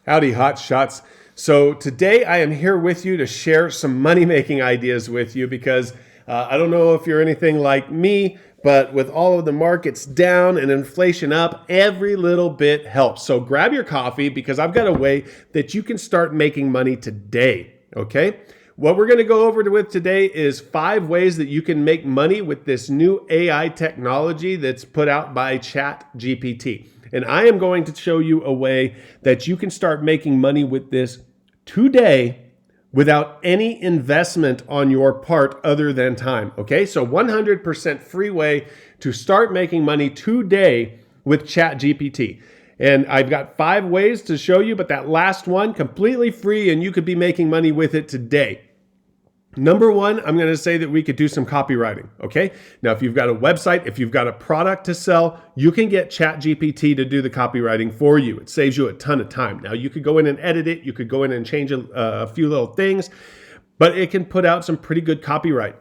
Howdy, hot shots. So today I am here with you to share some money-making ideas with you because I don't know if you're anything like me, but with all of the markets down and inflation up, every little bit helps. So grab your coffee because I've got a way that you can start making money today, okay? What we're going to go over with today is 5 ways that you can make money with this new AI technology that's put out by ChatGPT. And I am going to show you a way that you can start making money with this today without any investment on your part other than time. Okay, so 100% free way to start making money today with ChatGPT. And I've got 5 ways to show you, but that last one completely free and you could be making money with it today. Number 1, I'm going to say that we could do some copywriting, okay? Now, if you've got a website, if you've got a product to sell, you can get ChatGPT to do the copywriting for you. It saves you a ton of time. Now, you could go in and edit it. You could go in and change a few little things, but it can put out some pretty good copyright.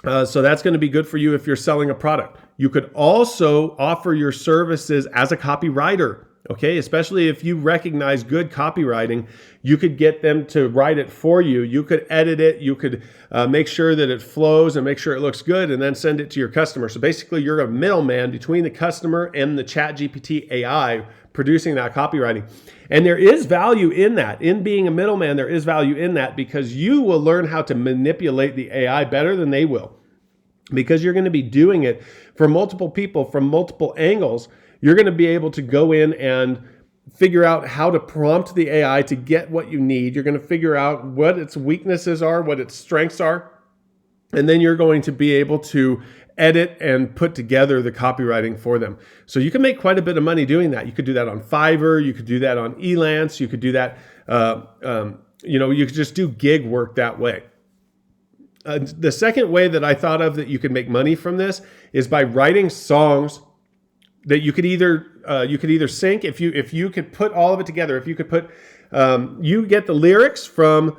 So that's going to be good for you if you're selling a product. You could also offer your services as a copywriter. Okay, especially if you recognize good copywriting, you could get them to write it for you. You could edit it. You could make sure that it flows and make sure it looks good and then send it to your customer. So basically, you're a middleman between the customer and the ChatGPT AI producing that copywriting. And there is value in that. In being a middleman, there is value in that because you will learn how to manipulate the AI better than they will. Because you're going to be doing it for multiple people from multiple angles. You're going to be able to go in and figure out how to prompt the AI to get what you need. You're going to figure out what its weaknesses are, what its strengths are, and then you're going to be able to edit and put together the copywriting for them. So you can make quite a bit of money doing that. You could do that on Fiverr. You could do that on Elance. You could do that, you could just do gig work that way. The second way that I thought of that you could make money from this is by writing songs that you could either sync if you could put all of it together. If you could put you get the lyrics from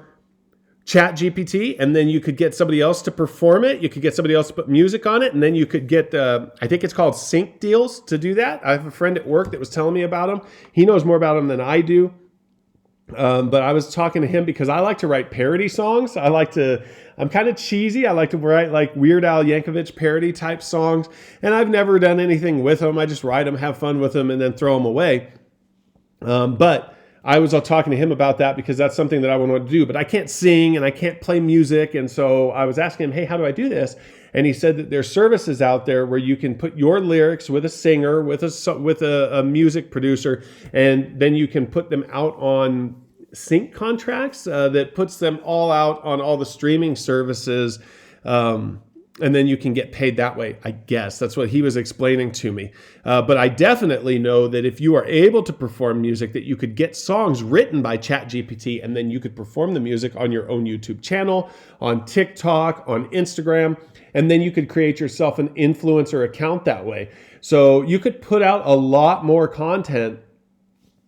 ChatGPT, and then you could get somebody else to perform it. You could get somebody else to put music on it, and then you could get I think it's called sync deals to do that. I have a friend at work that was telling me about them. He knows more about them than I do. But I was talking to him because I like to write parody songs. I'm kind of cheesy. I like to write like Weird Al Yankovic parody type songs. And I've never done anything with them. I just write them, have fun with them, and then throw them away. But I was talking to him about that because that's something that I want to do. But I can't sing and I can't play music. And so I was asking him, hey, how do I do this? And he said that there's services out there where you can put your lyrics with a singer, with a music producer, and then you can put them out on sync contracts that puts them all out on all the streaming services. And then you can get paid that way, I guess. That's what he was explaining to me. But I definitely know that if you are able to perform music, that you could get songs written by ChatGPT, and then you could perform the music on your own YouTube channel, on TikTok, on Instagram, and then you could create yourself an influencer account that way. So you could put out a lot more content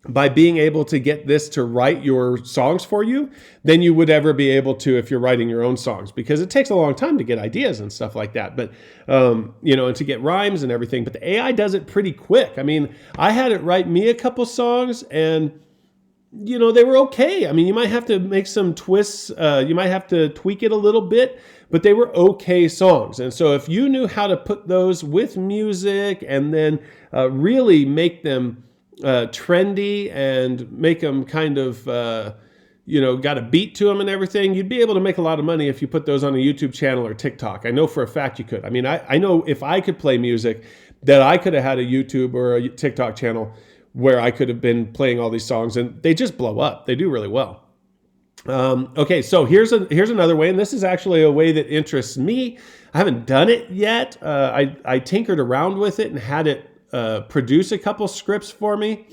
by being able to get this to write your songs for you than you would ever be able to if you're writing your own songs, because it takes a long time to get ideas and stuff like that. But, and to get rhymes and everything, but the AI does it pretty quick. I mean, I had it write me a couple songs and, they were okay. I mean, you might have to make some twists. You might have to tweak it a little bit, but they were okay songs. And so if you knew how to put those with music and then really make them trendy and make them kind of, got a beat to them and everything, you'd be able to make a lot of money if you put those on a YouTube channel or TikTok. I know for a fact you could. I mean, I know if I could play music that I could have had a YouTube or a TikTok channel where I could have been playing all these songs and they just blow up. They do really well. Okay, so here's another way, and this is actually a way that interests me. I haven't done it yet. I tinkered around with it and had it produce a couple scripts for me,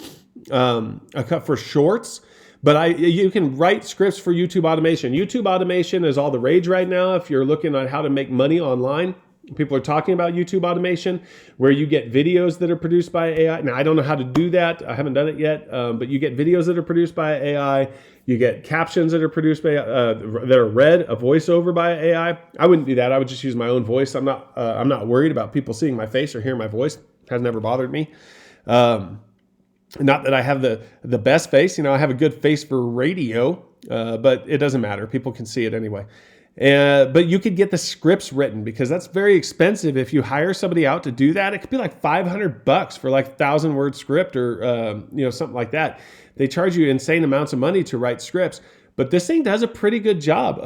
for shorts. But you can write scripts for YouTube automation. YouTube automation is all the rage right now. If you're looking at how to make money online, people are talking about YouTube automation, where you get videos that are produced by AI. Now, I don't know how to do that. I haven't done it yet, but you get videos that are produced by AI. You get captions that are produced by that are read, a voiceover by AI. I wouldn't do that. I would just use my own voice. I'm not worried about people seeing my face or hearing my voice. It has never bothered me. Not that I have the best face, I have a good face for radio, but it doesn't matter. People can see it anyway. But you could get the scripts written because that's very expensive. If you hire somebody out to do that, it could be like $500 for like 1,000-word script or something like that. They charge you insane amounts of money to write scripts, but this thing does a pretty good job.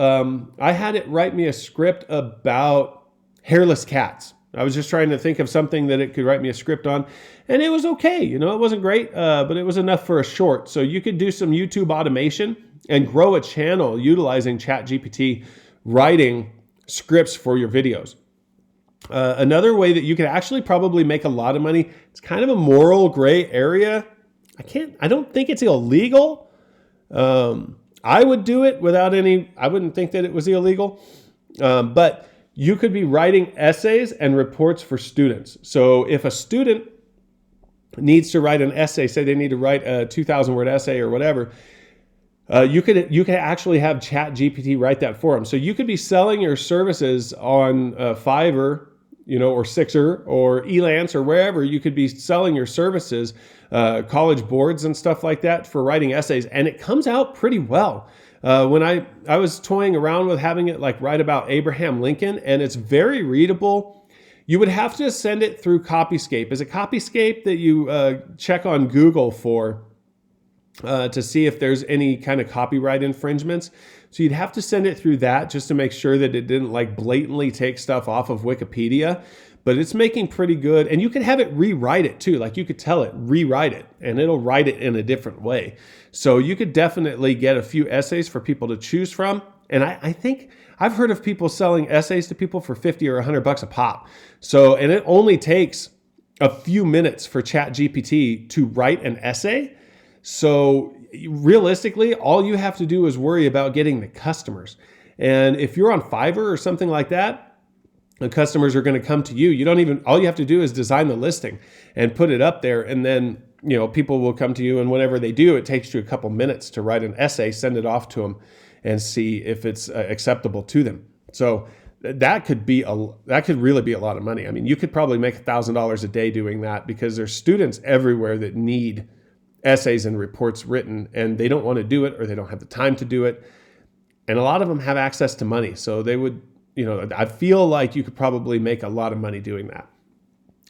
I had it write me a script about hairless cats. I was just trying to think of something that it could write me a script on, and it was okay. It wasn't great, but it was enough for a short. So you could do some YouTube automation and grow a channel utilizing ChatGPT, writing scripts for your videos. Another way that you could actually probably make a lot of money, it's kind of a moral gray area. I don't think it's illegal. I would do it I wouldn't think that it was illegal, but you could be writing essays and reports for students. So if a student needs to write an essay, say they need to write a 2,000-word essay or whatever, you could actually have ChatGPT write that for them. So you could be selling your services on Fiverr, or Sixer or Elance or wherever. You could be selling your services, college boards and stuff like that for writing essays, and it comes out pretty well. When I was toying around with having it like write about Abraham Lincoln, and it's very readable. You would have to send it through Copyscape. Is it Copyscape that you check on Google for to see if there's any kind of copyright infringements? So you'd have to send it through that just to make sure that it didn't like blatantly take stuff off of Wikipedia. But it's making pretty good. And you could have it rewrite it too. Like you could tell it, rewrite it, and it'll write it in a different way. So you could definitely get a few essays for people to choose from. And I think I've heard of people selling essays to people for $50 or $100 a pop. So, and it only takes a few minutes for ChatGPT to write an essay. So realistically, all you have to do is worry about getting the customers. And if you're on Fiverr or something like that, the customers are going to come to you. All you have to do is design the listing and put it up there. And then, people will come to you, and whenever they do, it takes you a couple minutes to write an essay, send it off to them and see if it's acceptable to them. So that could really be a lot of money. I mean, you could probably make $1,000 a day doing that because there's students everywhere that need essays and reports written, and they don't want to do it, or they don't have the time to do it. And a lot of them have access to money. So they would, I feel like you could probably make a lot of money doing that.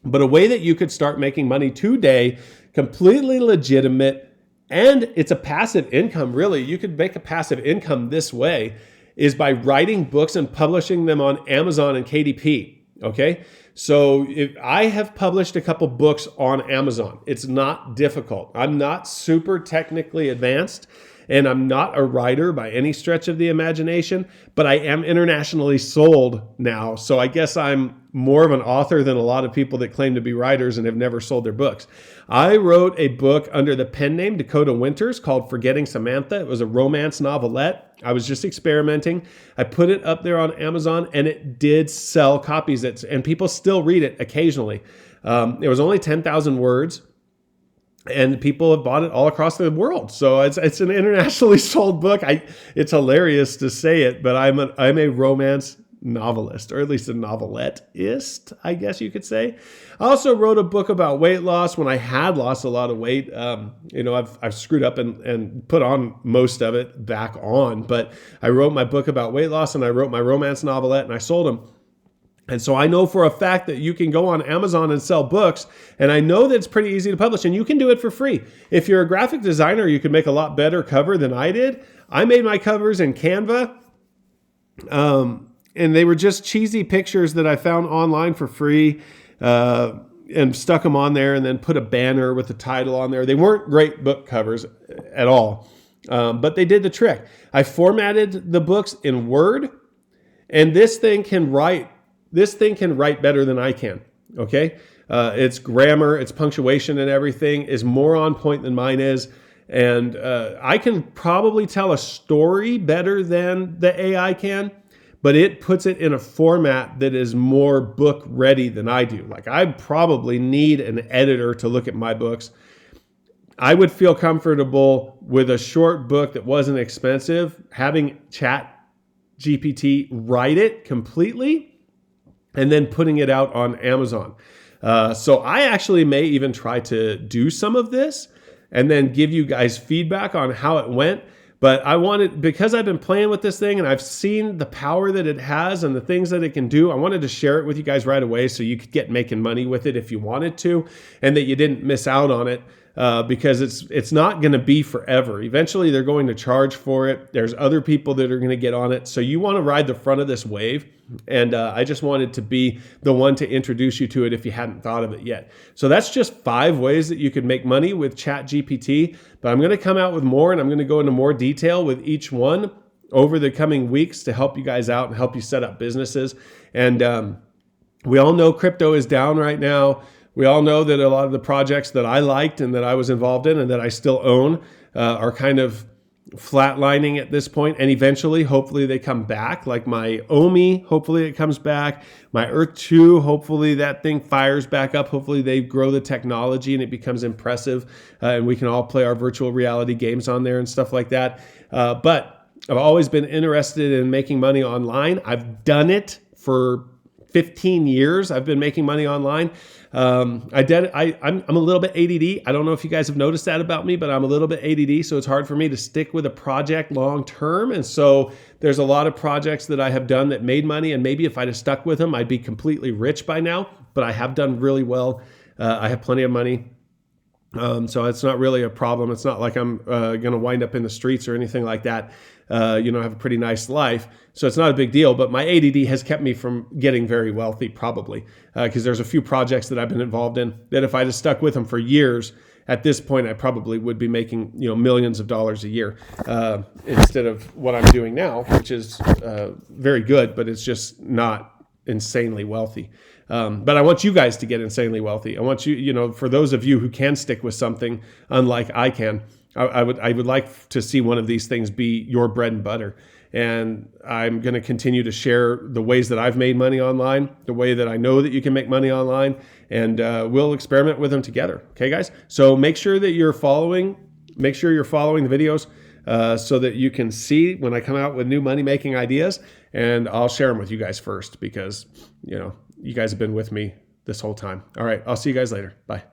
But a way that you could start making money today, completely legitimate, and it's a passive income, really. You could make a passive income this way, is by writing books and publishing them on Amazon and KDP. Okay. So if I have published a couple books on Amazon, it's not difficult. I'm not super technically advanced, and I'm not a writer by any stretch of the imagination, but I am internationally sold now. So I guess I'm more of an author than a lot of people that claim to be writers and have never sold their books. I wrote a book under the pen name Dakota Winters called Forgetting Samantha. It was a romance novelette. I was just experimenting. I put it up there on Amazon, and it did sell copies, and people still read it occasionally. It was only 10,000 words. And people have bought it all across the world. So it's an internationally sold book. It's hilarious to say it, but I'm a romance novelist, or at least a noveletteist, I guess you could say. I also wrote a book about weight loss when I had lost a lot of weight. I've screwed up and put on most of it back on, but I wrote my book about weight loss, and I wrote my romance novelette, and I sold them. And so I know for a fact that you can go on Amazon and sell books, and I know that it's pretty easy to publish, and you can do it for free. If you're a graphic designer, you can make a lot better cover than I did. I made my covers in Canva, and they were just cheesy pictures that I found online for free, and stuck them on there, and then put a banner with the title on there. They weren't great book covers at all, but they did the trick. I formatted the books in Word, and this thing can write better than I can, okay? Its grammar, its punctuation and everything is more on point than mine is. And I can probably tell a story better than the AI can, but it puts it in a format that is more book ready than I do. Like, I probably need an editor to look at my books. I would feel comfortable with a short book that wasn't expensive, having ChatGPT write it completely, and then putting it out on Amazon. So I actually may even try to do some of this. and then give you guys feedback on how it went. But I wanted, because I've been playing with this thing and I've seen the power that it has and the things that it can do, I wanted to share it with you guys right away so you could get making money with it if you wanted to, and that you didn't miss out on it. Because it's not going to be forever. Eventually, they're going to charge for it. There's other people that are going to get on it. So you want to ride the front of this wave. And I just wanted to be the one to introduce you to it if you hadn't thought of it yet. So that's just 5 ways that you could make money with ChatGPT. But I'm going to come out with more, and I'm going to go into more detail with each one over the coming weeks to help you guys out and help you set up businesses. And we all know crypto is down right now. We all know that a lot of the projects that I liked and that I was involved in and that I still own are kind of flatlining at this point. And eventually, hopefully they come back. Like my OMI, hopefully it comes back. My Earth 2, hopefully that thing fires back up. Hopefully they grow the technology and it becomes impressive. And we can all play our virtual reality games on there and stuff like that. But I've always been interested in making money online. I've done it for 15 years. I've been making money online. I'm a little bit ADD. I don't know if you guys have noticed that about me, but I'm a little bit ADD, so it's hard for me to stick with a project long term. And so there's a lot of projects that I have done that made money, and maybe if I'd have stuck with them, I'd be completely rich by now. But I have done really well. I have plenty of money. So it's not really a problem. It's not like I'm going to wind up in the streets or anything like that. I have a pretty nice life. So it's not a big deal, but my ADD has kept me from getting very wealthy probably, because there's a few projects that I've been involved in that if I'd have stuck with them for years, at this point, I probably would be making, millions of dollars a year instead of what I'm doing now, which is very good, but it's just not insanely wealthy. But I want you guys to get insanely wealthy. I want you, for those of you who can stick with something, unlike I can, I would like to see one of these things be your bread and butter. And I'm going to continue to share the ways that I've made money online, the way that I know that you can make money online, and we'll experiment with them together. Okay, guys? So make sure you're following the videos so that you can see when I come out with new money-making ideas, and I'll share them with you guys first because, you guys have been with me this whole time. All right, I'll see you guys later. Bye.